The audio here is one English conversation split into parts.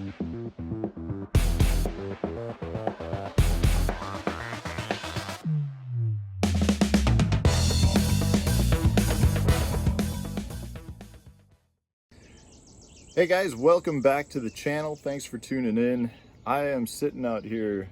Hey guys, welcome back to the channel. Thanks for tuning in. I am sitting out here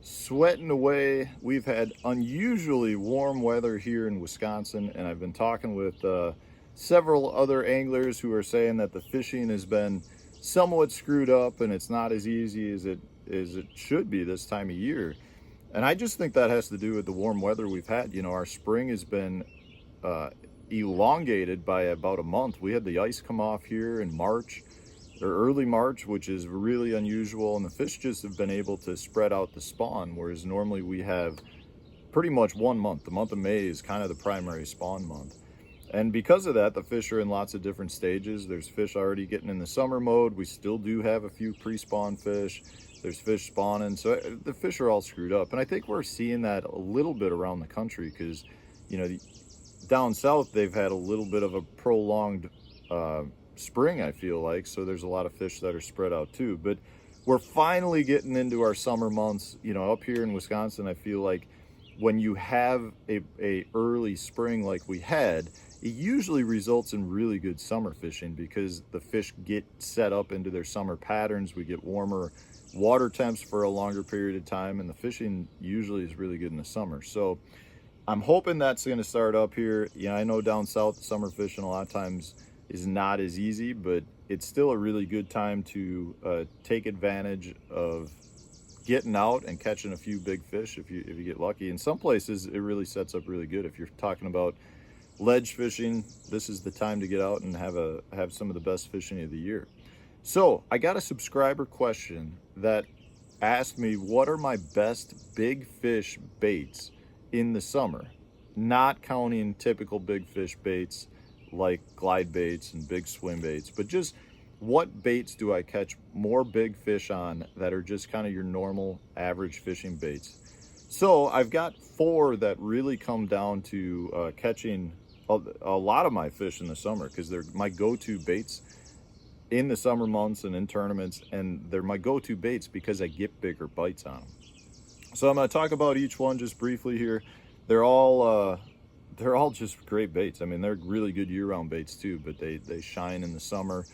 sweating away. We've had unusually warm weather here in Wisconsin, and I've been talking with several other anglers who are saying that the fishing has been somewhat screwed up and it's not as easy as it should be this time of year. And I just think that has to do with the warm weather we've had. You know, our spring has been elongated by about a month. We had the ice come off here in March or early March, which is really unusual, and the fish just have been able to spread out the spawn, whereas normally we have pretty much 1 month. The month of May is kind of the primary spawn month, and because of that, the fish are in lots of different stages. There's fish already getting in the summer mode. We still do have a few pre-spawn fish. There's fish spawning, so the fish are all screwed up. And I think we're seeing that a little bit around the country because, you know, down south they've had a little bit of a prolonged spring, I feel like, so there's a lot of fish that are spread out too. But we're finally getting into our summer months. You know, up here in Wisconsin, I feel like when you have a early spring like we had, it usually results in really good summer fishing because the fish get set up into their summer patterns. We get warmer water temps for a longer period of time, and the fishing usually is really good in the summer. So I'm hoping that's going to start up here. Yeah, I know down south summer fishing a lot of times is not as easy, but it's still a really good time to take advantage of getting out and catching a few big fish if you get lucky. In some places it really sets up really good. If you're talking about ledge fishing, this is the time to get out and have some of the best fishing of the year. So I got a subscriber question that asked me, what are my best big fish baits in the summer, not counting typical big fish baits like glide baits and big swim baits, but just what baits do I catch more big fish on that are just kind of your normal average fishing baits. So I've got 4 that really come down to catching a lot of my fish in the summer, because they're my go-to baits in the summer months and in tournaments, and they're my go-to baits because I get bigger bites on them. So I'm going to talk about each one just briefly here. They're all just great baits. I mean, they're really good year-round baits too, but they shine in the summer.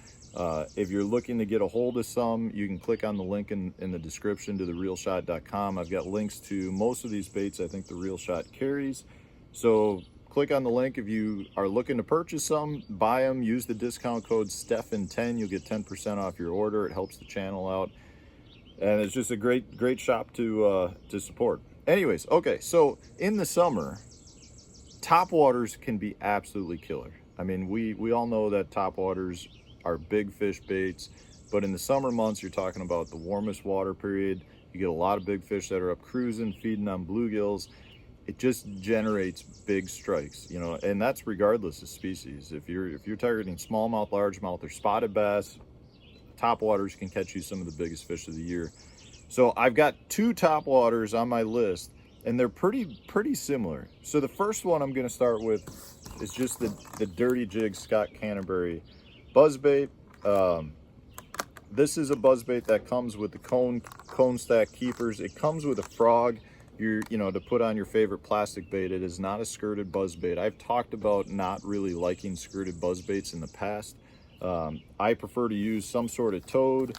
If you're looking to get a hold of some, you can click on the link in the description to thereelshot.com. I've got links to most of these baits I think the Reel Shot carries. So click on the link if you are looking to purchase some, buy them, use the discount code STEFAN10. You'll get 10% off your order. It helps the channel out, and it's just a great shop to support. Anyways, okay, so in the summer, top waters can be absolutely killer. I mean, we all know that top waters are big fish baits, but in the summer months, you're talking about the warmest water period. You get a lot of big fish that are up cruising, feeding on bluegills. It just generates big strikes, you know, and that's regardless of species. If you're targeting smallmouth, largemouth, or spotted bass, top waters can catch you some of the biggest fish of the year. So I've got 2 top waters on my list, and they're pretty similar. So the first one I'm going to start with is just the Dirty Jig Scott Canterbury buzzbait. This is a buzzbait that comes with the cone stack keepers. It comes with a frog, you know, to put on your favorite plastic bait. It is not a skirted buzzbait. I've talked about not really liking skirted buzzbaits in the past. I prefer to use some sort of toad.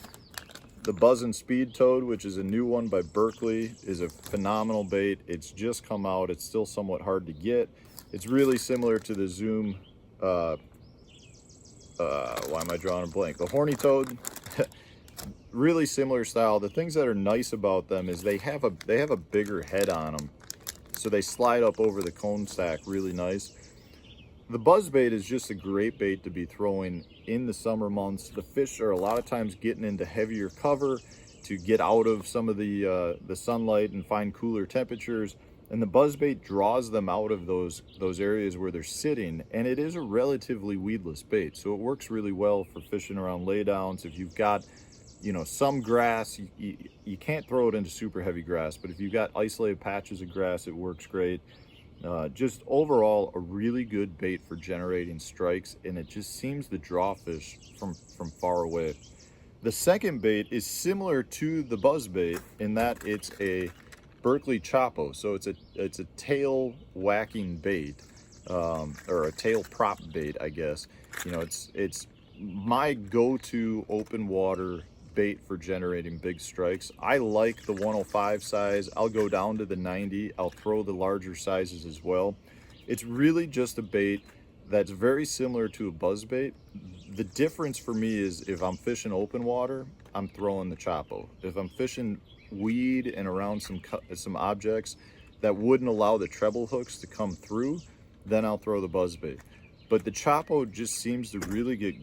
The Buzz and Speed Toad, which is a new one by Berkley, is a phenomenal bait. It's just come out. It's still somewhat hard to get. It's really similar to the Zoom, why am I drawing a blank? The Horny Toad. Really similar style. The things that are nice about them is they have a bigger head on them, so they slide up over the cone stack really nice. The buzzbait is just a great bait to be throwing in the summer months. The fish are a lot of times getting into heavier cover to get out of some of the sunlight and find cooler temperatures, and the buzzbait draws them out of those areas where they're sitting, and it is a relatively weedless bait, so it works really well for fishing around laydowns. If you've got, you know, some grass, you can't throw it into super heavy grass, but if you've got isolated patches of grass, it works great. Just overall a really good bait for generating strikes, and it just seems to draw fish from far away. The second bait is similar to the buzz bait in that it's a Berkley Chapo. So it's a tail whacking bait, or a tail prop bait, I guess. You know, it's my go-to open water bait for generating big strikes. I like the 105 size. I'll go down to the 90. I'll throw the larger sizes as well. It's really just a bait that's very similar to a buzz bait. The difference for me is if I'm fishing open water, I'm throwing the Chapo. If I'm fishing weed and around some objects that wouldn't allow the treble hooks to come through, then I'll throw the buzz bait. But the Chapo just seems to really get,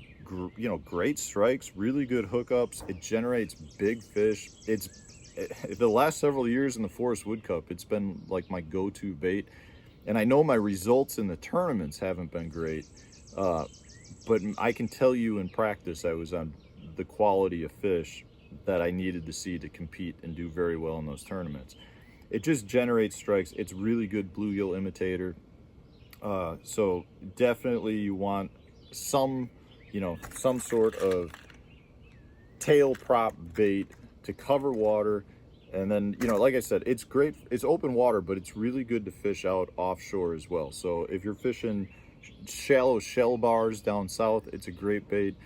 you know, great strikes, really good hookups. It generates big fish. The last several years in the Forest Wood Cup, it's been like my go-to bait. And I know my results in the tournaments haven't been great, but I can tell you in practice I was on the quality of fish that I needed to see to compete and do very well in those tournaments. It just generates strikes. It's really good bluegill imitator. So definitely you want some sort of tail prop bait to cover water. And then, you know, like I said, it's great. It's open water, but it's really good to fish out offshore as well. So if you're fishing shallow shell bars down south, it's a great bait.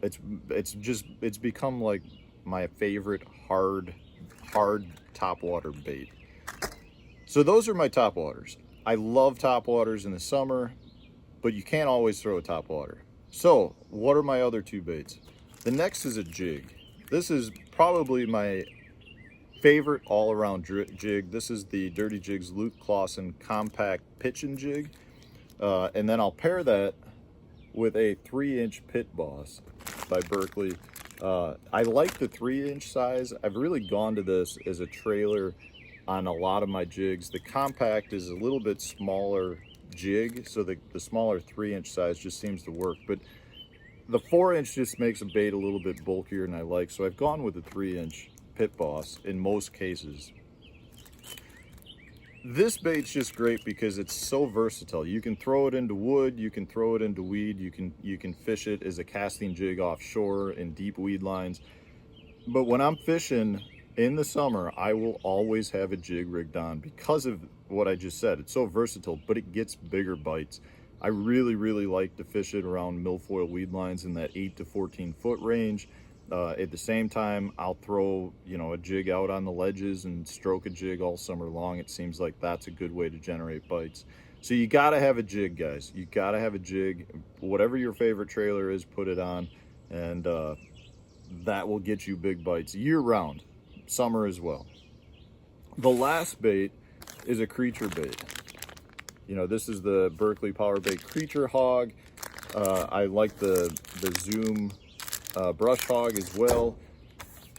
It's become like my favorite hard topwater bait. So those are my topwaters. I love topwaters in the summer, but you can't always throw a topwater. So what are my other two baits? The next is a jig. This is probably my favorite all-around jig. This is the Dirty Jigs Luke Clausen Compact Pitching Jig. And then I'll pair that with a 3-inch Pit Boss by Berkley. I like the 3-inch size. I've really gone to this as a trailer on a lot of my jigs. The compact is a little bit smaller jig, so the smaller 3-inch size just seems to work. But the 4-inch just makes a bait a little bit bulkier than I like, so I've gone with the 3-inch Pit Boss in most cases. This bait's just great because it's so versatile. You can throw it into wood, you can throw it into weed, you can fish it as a casting jig offshore in deep weed lines. But when I'm fishing in the summer, I will always have a jig rigged on because of what I just said. It's so versatile, but it gets bigger bites. I really like to fish it around milfoil weed lines in that 8 to 14 foot range. At the same time, I'll throw, you know, a jig out on the ledges and stroke a jig all summer long. It seems like that's a good way to generate bites. So you gotta have a jig, guys. You gotta have a jig. Whatever your favorite trailer is, put it on, and that will get you big bites year round, summer as well. The last bait is a creature bait. You know, this is the Berkley Power Bait Creature Hawg. I like the Zoom Brush Hawg as well.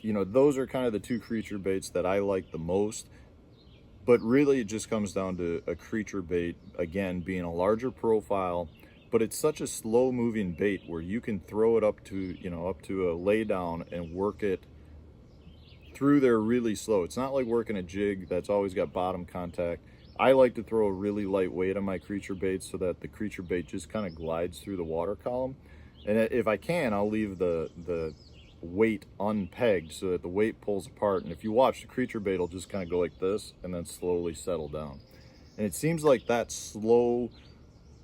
You know, those are kind of the two creature baits that I like the most. But really, it just comes down to a creature bait, again, being a larger profile. But it's such a slow-moving bait where you can throw it up to a lay down and work it through there really slow. It's not like working a jig that's always got bottom contact. I like to throw a really light weight on my creature bait so that the creature bait just kind of glides through the water column. And if I can, I'll leave the weight unpegged so that the weight pulls apart. And if you watch, the creature bait will just kind of go like this and then slowly settle down. And it seems like that slow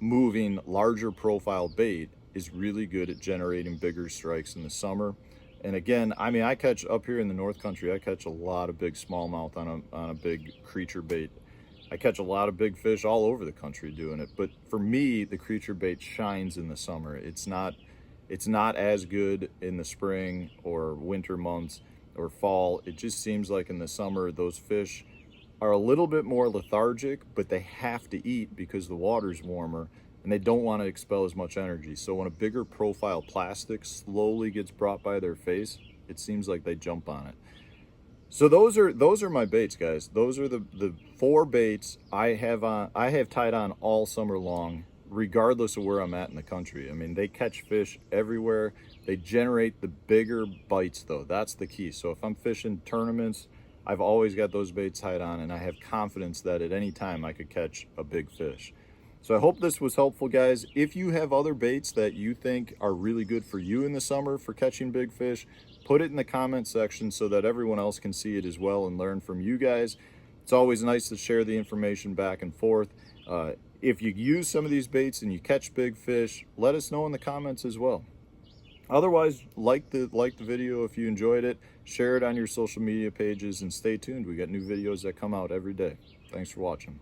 moving, larger profile bait is really good at generating bigger strikes in the summer. And again, I mean, I catch up here in the North Country, I catch a lot of big smallmouth on a big creature bait. I catch a lot of big fish all over the country doing it. But for me, the creature bait shines in the summer. It's not as good in the spring or winter months or fall. It just seems like in the summer, those fish are a little bit more lethargic, but they have to eat because the water's warmer and they don't want to expel as much energy. So when a bigger profile plastic slowly gets brought by their face, it seems like they jump on it. So those are my baits, guys. Those are the 4 baits I have tied on all summer long, regardless of where I'm at in the country. I mean, they catch fish everywhere. They generate the bigger bites, though. That's the key. So if I'm fishing tournaments, I've always got those baits tied on, and I have confidence that at any time I could catch a big fish. So I hope this was helpful, guys. If you have other baits that you think are really good for you in the summer for catching big fish, put it in the comment section so that everyone else can see it as well and learn from you guys. It's always nice to share the information back and forth. If you use some of these baits and you catch big fish, let us know in the comments as well. Otherwise, like the video if you enjoyed it, share it on your social media pages, and stay tuned. We got new videos that come out every day. Thanks for watching.